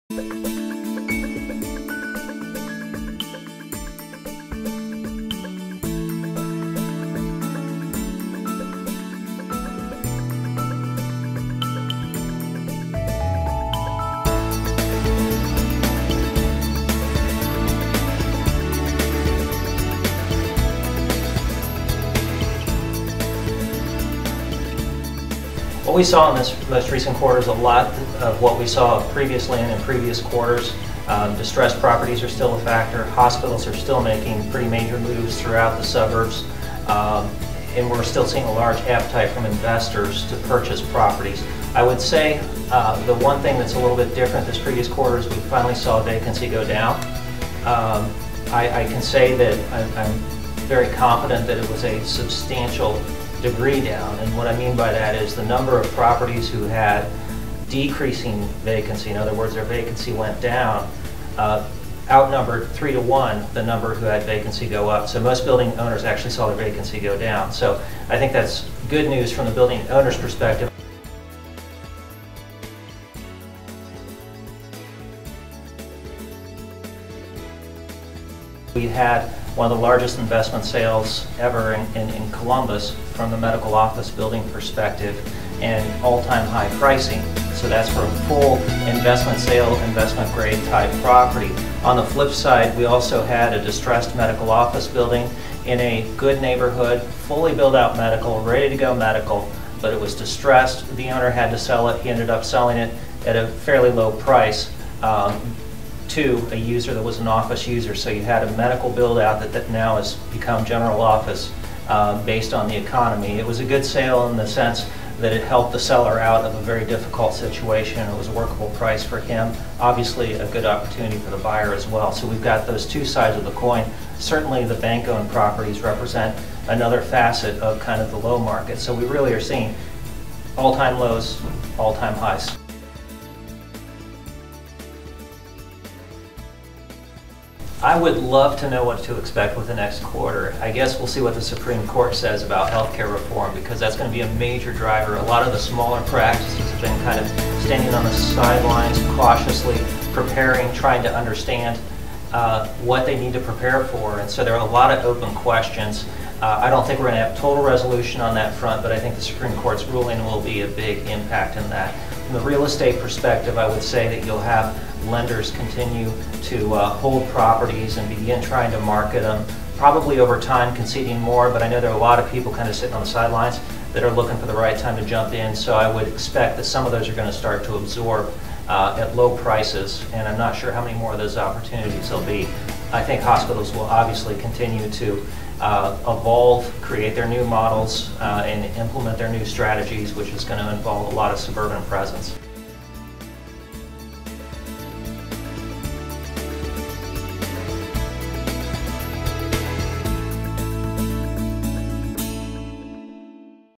What we saw in this most recent quarter is a lot of what we saw previously and in previous quarters. Distressed properties are still a factor. Hospitals are still making pretty major moves throughout the suburbs. And we're still seeing a large appetite from investors to purchase properties. I would say the one thing that's a little bit different this previous quarter is we finally saw vacancy go down. I can say that I'm very confident that it was a substantial degree down, and what I mean by that is the number of properties who had decreasing vacancy, in other words their vacancy went down, outnumbered 3 to 1 the number who had vacancy go up. So most building owners actually saw their vacancy go down. So I think that's good news from the building owner's perspective. We had one of the largest investment sales ever in Columbus from the medical office building perspective, and all-time high pricing. So that's for a full investment sale, investment grade type property. On the flip side, we also had a distressed medical office building in a good neighborhood, fully built out medical, ready to go medical, but it was distressed. The owner had to sell it. He ended up selling it at a fairly low price to a user that was an office user. So you had a medical build out that now has become general office based on the economy. It was a good sale in the sense that it helped the seller out of a very difficult situation. It was a workable price for him. Obviously a good opportunity for the buyer as well. So we've got those two sides of the coin. Certainly the bank-owned properties represent another facet of kind of the low market. So we really are seeing all-time lows, all-time highs. I would love to know what to expect with the next quarter. I guess we'll see what the Supreme Court says about healthcare reform, because that's going to be a major driver. A lot of the smaller practices have been kind of standing on the sidelines, cautiously preparing, trying to understand what they need to prepare for. And so there are a lot of open questions. I don't think we're going to have total resolution on that front, but I think the Supreme Court's ruling will be a big impact in that. From the real estate perspective, I would say that you'll have lenders continue to hold properties and begin trying to market them, probably over time conceding more, but I know there are a lot of people kind of sitting on the sidelines that are looking for the right time to jump in, so I would expect that some of those are going to start to absorb at low prices, and I'm not sure how many more of those opportunities there'll be. I think hospitals will obviously continue to evolve, create their new models, and implement their new strategies, which is going to involve a lot of suburban presence.